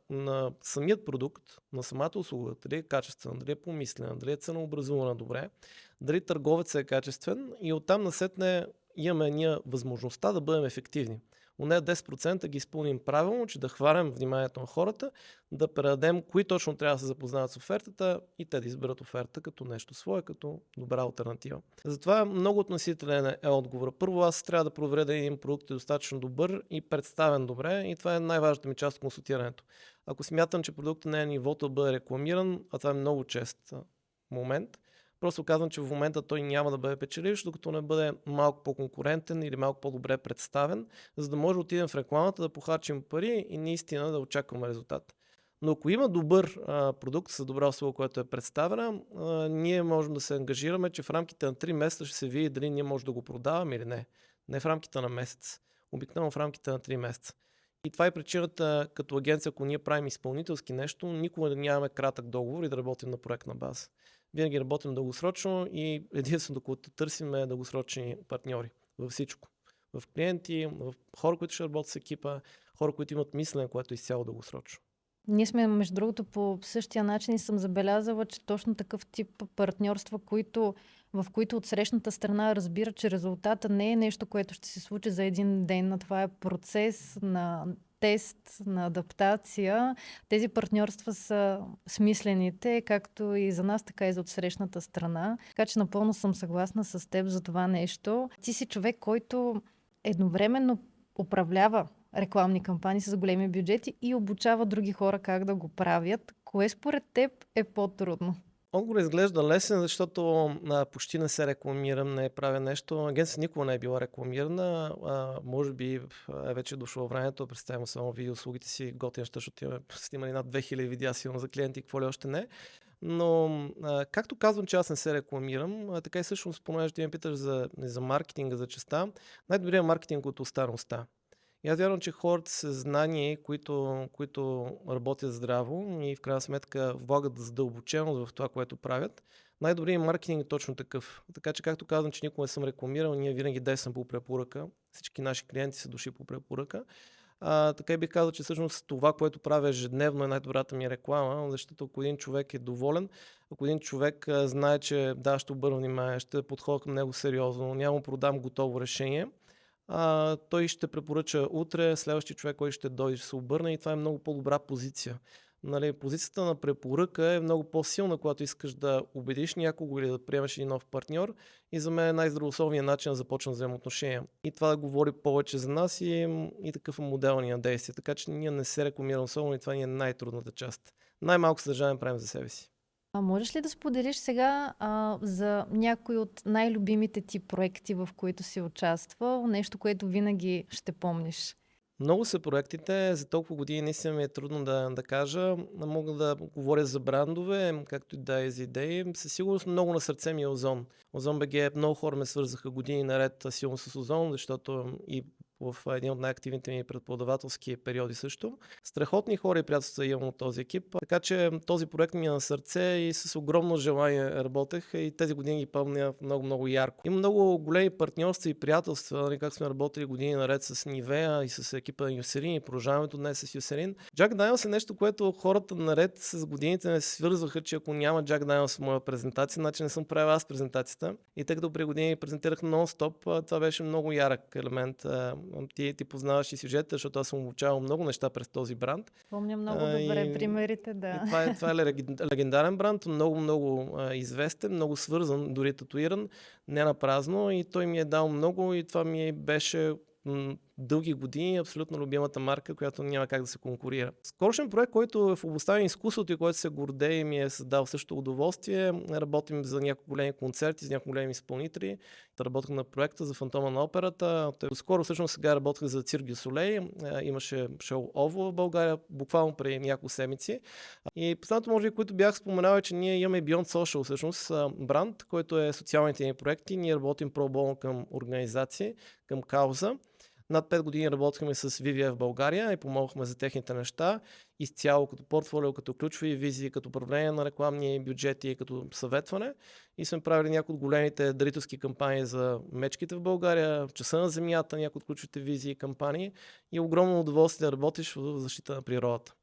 на самият продукт, на самата услуга, дали е качествена, дали е помислена, дали е ценообразувана добре, дали търговецът е качествен и оттам насетне имаме ние възможността да бъдем ефективни. Поне 10% ги изпълним правилно, че да хванем вниманието на хората, да предадем кои точно трябва да се запознаят с офертата и те да изберат оферта като нещо свое, като добра алтернатива. Затова много относителен е отговора. Първо аз трябва да проверя дали един продукт е достатъчно добър и представен добре и това е най-важната ми част от консултирането. Ако смятам, че продуктът не е нивото да бъде рекламиран, а това е много чест момент, просто казвам, че в момента той няма да бъде печеливш, докато не бъде малко по-конкурентен или малко по-добре представен, за да може да отидем в рекламата, да похарчим пари и наистина да очакваме резултат. Но ако има добър продукт с добра услуга, която е представена, ние можем да се ангажираме, че в рамките на 3 месеца ще се види дали ние можем да го продаваме или не. Не в рамките на месец, обикновено в рамките на 3 месеца. И това е причината като агенция, ако ние правим изпълнителски нещо, никога да нямаме кратък договор и да работим на проектна база. Винаги работим дългосрочно и единственото, което търсим е дългосрочни партньори във всичко. В клиенти, в хора, които ще работят с екипа, хора, които имат мислене, което е изцяло дългосрочно. Ние сме, между другото, по същия начин и съм забелязала, че точно такъв тип партньорства, в които от срещната страна разбира, че резултата не е нещо, което ще се случи за един ден, а това е процес на тест, на адаптация. Тези партньорства са смислените, както и за нас, така и за отсрещната страна. Така че напълно съм съгласна с теб за това нещо. Ти си човек, който едновременно управлява рекламни кампании с големи бюджети и обучава други хора как да го правят. Кое според теб е по-трудно? Отговор изглежда лесен, защото почти не се рекламирам, не правя нещо. Агенция никога не е била рекламирана. Може би вече е дошло времето, представям само видеоуслугите си, готин, защото имаме снимали над 2000 видеа силно за клиенти, какво ли още не. Но както казвам, че аз не се рекламирам, така и всъщност, понеже ти ме питаш за маркетинга, за честа, най-добрият маркетинг от уста. И аз вярвам, че хората с знания, които работят здраво и в крайна сметка влагат задълбочено в това, което правят, най-добрият маркетинг е точно такъв. Така че, както казвам, че никога не съм рекламирал, ние винаги действаме по препоръка. Всички наши клиенти са дошли по препоръка. Така и бих казал, че всъщност това, което правя ежедневно е най-добрата ми реклама, защото ако един човек е доволен, ако един човек знае, че да, ще обърна внимание, ще подходя към него сериозно, няма му продам готово решение, той ще препоръча утре, следващия човек, който ще дойде, ще се обърне и това е много по-добра позиция. Нали, позицията на препоръка е много по-силна, когато искаш да убедиш някого или да приемеш един нов партньор и за мен е най-здравословният начин да започна взаимоотношения. И това да говори повече за нас и такъв модел ни на действие. Така че ние не се рекламираме особено и това ни е най-трудната част. Най-малко съдържание правим за себе си. Можеш ли да споделиш сега за някои от най-любимите ти проекти, в които си участвал? Нещо, което винаги ще помниш? Много са проектите, за толкова години наистина ми е трудно да кажа. Мога да говоря за брандове, както и да е за идеи. Със сигурност много на сърце ми е Озон. Озон БГ, много хора ме свързаха години наред силно с Озон, защото и в един от най-активните ми преподавателски периоди също. Страхотни хора и приятелства имам от този екип, така че този проект ми е на сърце и с огромно желание работех и тези години ги помня много ярко. Има много големи партньорства и приятелства, как сме работили години наред с Нивея и с екипа на Юселин и продължаваме днес с Юселин. Джак Даниелс е нещо, което хората наред с годините не се свързваха, че ако няма Джак Даниелс в моя презентация, значи не съм правил аз презентацията. И тъй като при години презентирах нон-стоп, това беше много ярък елемент. Ти познаваш и сюжета, защото аз съм обучавал много неща през този бранд. Помня много добре примерите, да. Това е легендарен бранд, много известен, много свързан, дори татуиран, не на празно и той ми е дал много и това ми беше дълги години абсолютно любимата марка, която няма как да се конкурира. Скорошен проект, който е в областта на изкуството и който се гордее и ми е създал също удоволствие. Работим за няколко големи концерти, за няколко големи изпълнители. Работих на проекта за Фантома на операта. Скоро всъщност сега работих за Цирк дю Солей. Имаше шоу Ово в България, буквално преди няколко седмици. И последното, може би, които бях споменал, е, че ние имаме Beyond Social, всъщност бранд, който е социалните ни проекти. Ние работим проболно към организации, към кауза. Над 5 години работихме с VVF в България и помогнахме за техните неща. Изцяло като портфолио, като ключови визии, като управление на рекламни бюджети, като съветване. И сме правили някои от големите дарителски кампании за мечките в България, Часа на земята, някои от ключовите визии и кампании. И огромно удоволствие да работиш в защита на природата.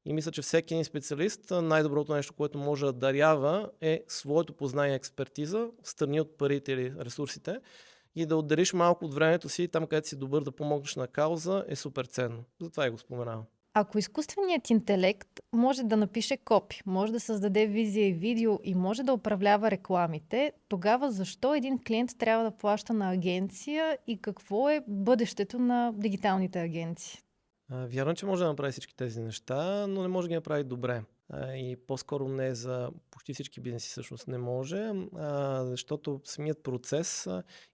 И мисля, че всеки един специалист, най-доброто нещо, което може да дарява е своето познание и експертиза, встрани от парите или ресурсите. и да отделиш малко от времето си там, където си добър да помогнеш на кауза, е супер ценно. Затова и го споменавам. Ако изкуственият интелект може да напише копи, може да създаде визия и видео и може да управлява рекламите, тогава защо един клиент трябва да плаща на агенция и какво е бъдещето на дигиталните агенции? Вярно, че може да направи всички тези неща, но не може да ги направи добре. И по-скоро не за почти всички бизнеси всъщност не може, защото самият процес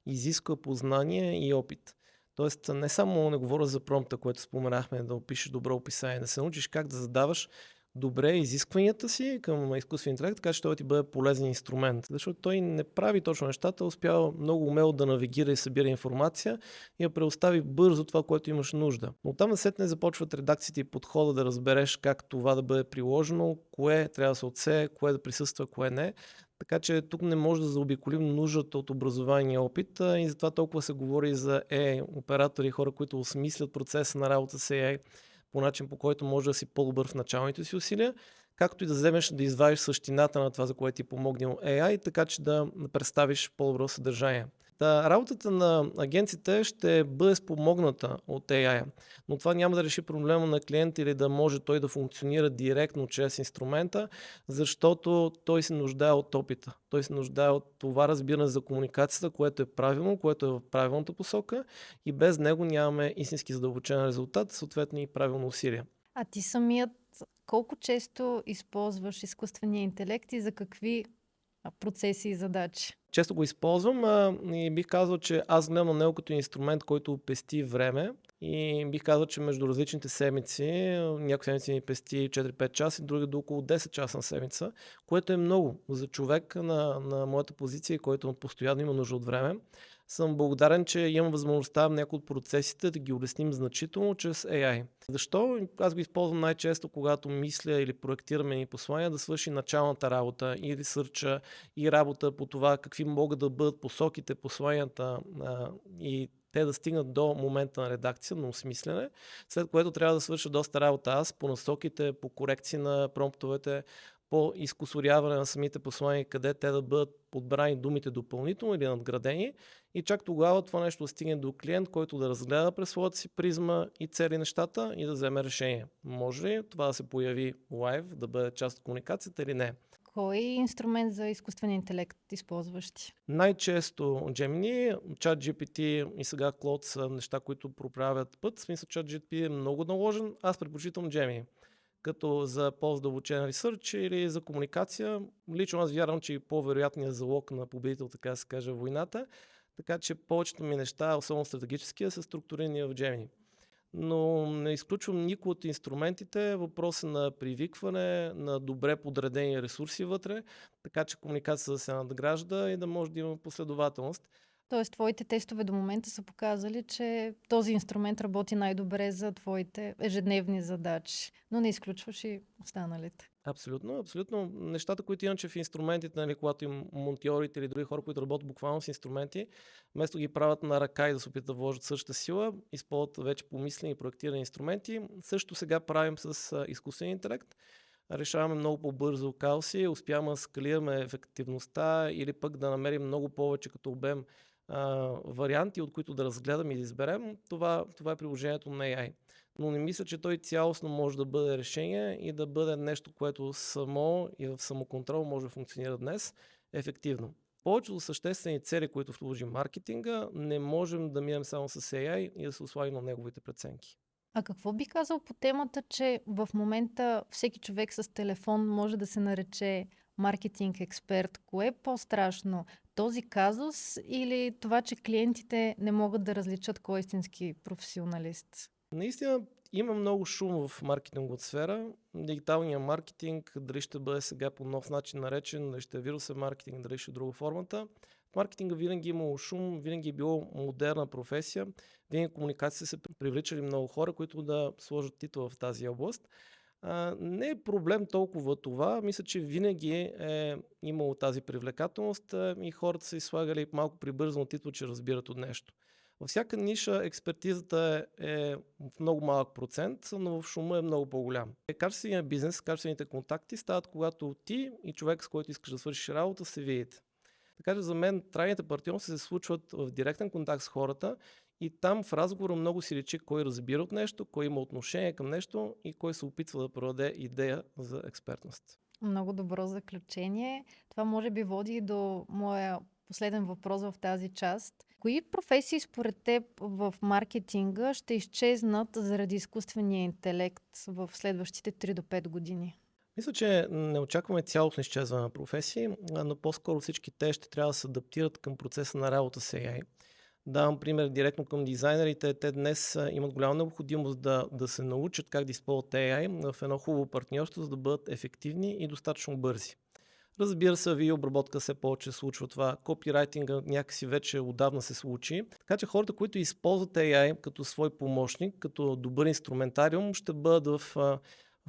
изисква познание и опит. Тоест не само не говоря за промпта, което споменахме, да опишеш добро описание, да се научиш как да задаваш добре изискванията си към изкуствен интелект, така че той ти бъде полезен инструмент. Защото той не прави точно нещата, успява много умело да навигира и събира информация и да предостави бързо това, което имаш нужда. Но там насетне започват редакциите и подхода да разбереш как това да бъде приложено, кое трябва да се отсее, кое да присъства, кое не. Така че тук не може да заобиколим нуждата от образование и опит и затова толкова се говори за AI оператори, хора, които осмислят процеса на работа с AI по начин, по който може да си по-добър в началните си усилия, както и да вземеш да извадиш същината на това, за което ти помогнал AI, така че да представиш по-добро съдържание. Работата на агенциите ще бъде спомогната от AI, но това няма да реши проблема на клиента или да може той да функционира директно чрез инструмента, защото той се нуждае от опита. Той се нуждае от това разбиране за комуникацията, което е правилно, което е в правилната посока и без него нямаме истински задълбочен резултат, съответно и правилно усилие. А ти самият колко често използваш изкуствения интелект и за какви процеси и задачи? Често го използвам и бих казал, че аз гледам на него като инструмент, който пести време и бих казал, че между различните седмици, някои седмици ни пести 4-5 часа и други до около 10 часа на седмица, което е много за човек на моята позиция, който постоянно има нужда от време. Съм благодарен, че имам възможността някои от процесите да ги улесним значително чрез AI. Защо? Аз го използвам най-често, когато мисля или проектираме ни послания, да свърши началната работа и ресърча и работа по това какви могат да бъдат посоките, посланията и те да стигнат до момента на редакция, на осмислене, след което трябва да свърша доста работа аз по насоките, по корекции на промптовете, по изкусоряване на самите послания, къде те да бъдат подбрани думите допълнително или надградени и чак тогава това нещо да стигне до клиент, който да разгледа през своята си призма и цели нещата и да вземе решение. Може ли това да се появи лайв, да бъде част от комуникацията или не? Кой инструмент за изкуствен интелект използваш ти? Най-често Gemini, ChatGPT и сега Claude са неща, които проправят път. В смисъл ChatGPT е много наложен, аз предпочитам Gemini. Като за по-задълбочен ресърч или за комуникация. Лично аз вярвам, че и по-вероятният залог на победител, така да се каже, войната. Така че повечето ми неща, особено стратегически, са структурирани в Gemini. Но не изключвам никой от инструментите. Въпрос е на привикване, на добре подредени ресурси вътре, така че комуникацията да се надгражда и да може да има последователност. Тоест, твоите тестове до момента са показали, че този инструмент работи най-добре за твоите ежедневни задачи, но не изключваш и останалите. Абсолютно, абсолютно. Нещата, които иначе в инструментите, нали, когато им монтьорите или други хора, които работят буквално с инструменти, вместо ги правят на ръка и да се опитат да вложат същата сила, използват вече помислени и проектирани инструменти. Също сега правим с изкуствен интелект. Решаваме много по-бързо казуси, успяваме да скалираме ефективността или пък да намерим много повече като обем варианти, от които да разгледам и да изберем. Това е приложението на AI. Но не мисля, че той цялостно може да бъде решение и да бъде нещо, което само и в самоконтрол може да функционира днес ефективно. Повечето съществени цели, които служи маркетинга, не можем да минем само с AI и да се осланим на неговите преценки. А какво би казал по темата, че в момента всеки човек с телефон може да се нарече маркетинг експерт? Кое е по-страшно? Този казус или това, че клиентите не могат да различат кой е истински професионалист? Наистина има много шум в маркетинговата сфера. Дигиталният маркетинг, дали ще бъде сега по нов начин наречен, дали ще е вирусен маркетинг, дали ще е друга формата. В маркетинга винаги е имало шум, винаги е било модерна професия. Винаги комуникациите са привличали много хора, които да сложат титла в тази област. Не е проблем толкова това. Мисля, че винаги е имало тази привлекателност и хората са изслагали малко прибързано титла, че разбират от нещо. Във всяка ниша експертизата е в много малък процент, но в шума е много по-голям. Качественият бизнес, качествените контакти стават, когато ти и човек, с който искаш да свършиш работа, се видите. Така че за мен трайните партньорства се случват в директен контакт с хората и там в разговора много си личи кой разбира от нещо, кой има отношение към нещо и кой се опитва да продаде идея за експертност. Много добро заключение. Това може би води и до моя последен въпрос в тази част. Кои професии според теб в маркетинга ще изчезнат заради изкуствения интелект в следващите 3 до 5 години? Мисля, че не очакваме цялостно изчезване на професии, но по-скоро всички те ще трябва да се адаптират към процеса на работа с AI. Давам пример директно към дизайнерите. Те днес имат голяма необходимост да се научат как да използват AI в едно хубаво партньорство, за да бъдат ефективни и достатъчно бързи. Разбира се, видеообработка все повече случва това. Копирайтинга някакси вече отдавна се случи. Така че хората, които използват AI като свой помощник, като добър инструментариум, ще бъдат в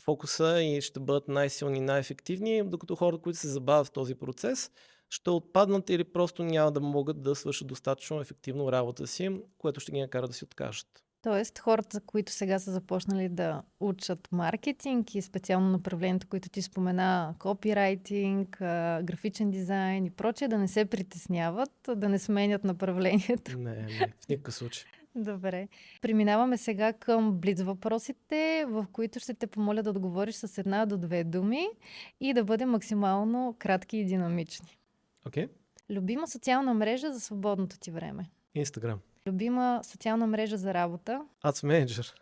фокуса и ще бъдат най-силни, най-ефективни, докато хората, които се забавят в този процес, ще отпаднат или просто няма да могат да свършат достатъчно ефективно работа си, което ще ги накара да си откажат. Тоест, хората, които сега са започнали да учат маркетинг и специално направлението, които ти спомена, копирайтинг, графичен дизайн и прочее, да не се притесняват, да не сменят направлението. Не, в никакъв случай. Добре. Преминаваме сега към блиц въпросите, в които ще те помоля да отговориш с 1 до 2 думи и да бъдем максимално кратки и динамични. Окей. Любима социална мрежа за свободното ти време. Инстаграм. Любима социална мрежа за работа. Ads Manager.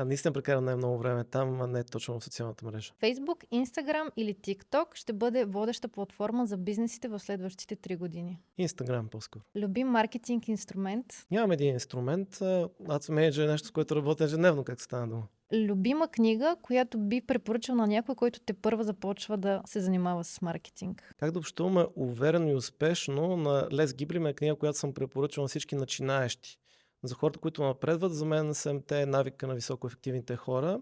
Наистина прекарам най-много време там, а не точно в социалната мрежа. Facebook, Instagram или TikTok ще бъде водеща платформа за бизнесите в следващите 3 години. Инстаграм по-скоро. Любим маркетинг инструмент. Нямам един инструмент. Ads Manager е нещо, с което работя ежедневно, как стана дума. Любима книга, която би препоръчал на някой, който те първа започва да се занимава с маркетинг. Как да общуваме уверено и успешно на Лес Гибрим е книга, която съм препоръчал на всички начинаещи. За хората, които напредват, за мен 7-те е навика на високоефективните хора.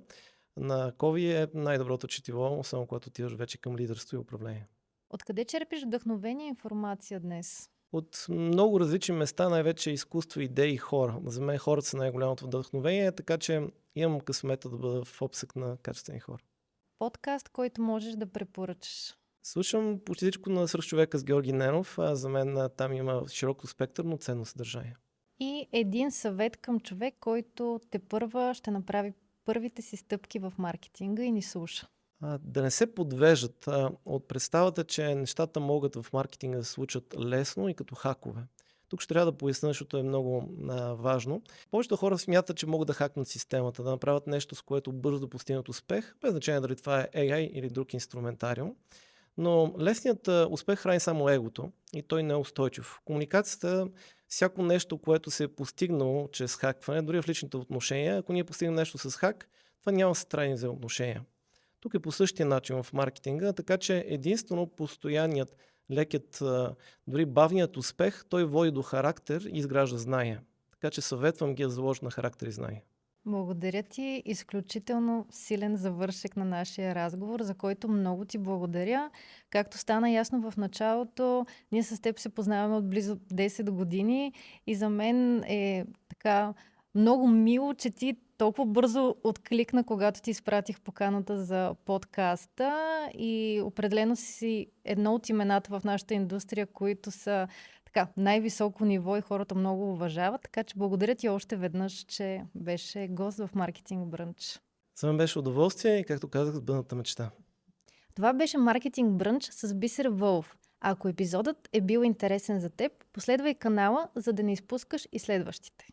На Кови е най-доброто четиво, само когато отиваш вече към лидерство и управление. Откъде черпиш вдъхновение и информация днес? От много различни места, най-вече изкуство, идеи и хора. За мен хората са най-голямото вдъхновение, така че имам късмета да бъда в обсък на качествени хора. Подкаст, който можеш да препоръчаш. Слушам почти всичко на Свръхчовека с Георги Ненов. За мен там има широко спектър, но ценно съдържание. И един съвет към човек, който те първа ще направи първите си стъпки в маркетинга и ни слуша. Да не се подвеждат от представата, че нещата могат в маркетинга да се случат лесно и като хакове. Тук ще трябва да поясня, защото е много важно. Повечето хора смятат, че могат да хакнат системата, да направят нещо, с което бързо да постигнат успех, без значение дали това е AI или друг инструментариум. Но лесният успех храни само егото и той не е устойчив. В комуникацията всяко нещо, което се е постигнало чрез хакване, дори в личните отношения, ако ние постигнем нещо с хак, това няма да се трайни взаимоотношения. Тук е по същия начин в маркетинга, така че единствено постоянният, лекият, дори бавният успех, той води до характер и изгражда знания. Така че съветвам ги да заложат на характер и знания. Благодаря ти. Изключително силен завършек на нашия разговор, за който много ти благодаря. Както стана ясно в началото, ние с теб се познаваме от близо 10 години и за мен е така много мило, че ти толкова бързо откликна, когато ти изпратих поканата за подкаста и определено си едно от имената в нашата индустрия, които са така най-високо ниво и хората много уважават. Така че благодаря ти още веднъж, че беше гост в Маркетинг Брънч. За мен беше удоволствие и, както казах, сбъдната мечта. Това беше Маркетинг Брънч с Бисер Вълф. Ако епизодът е бил интересен за теб, последвай канала, за да не изпускаш и следващите.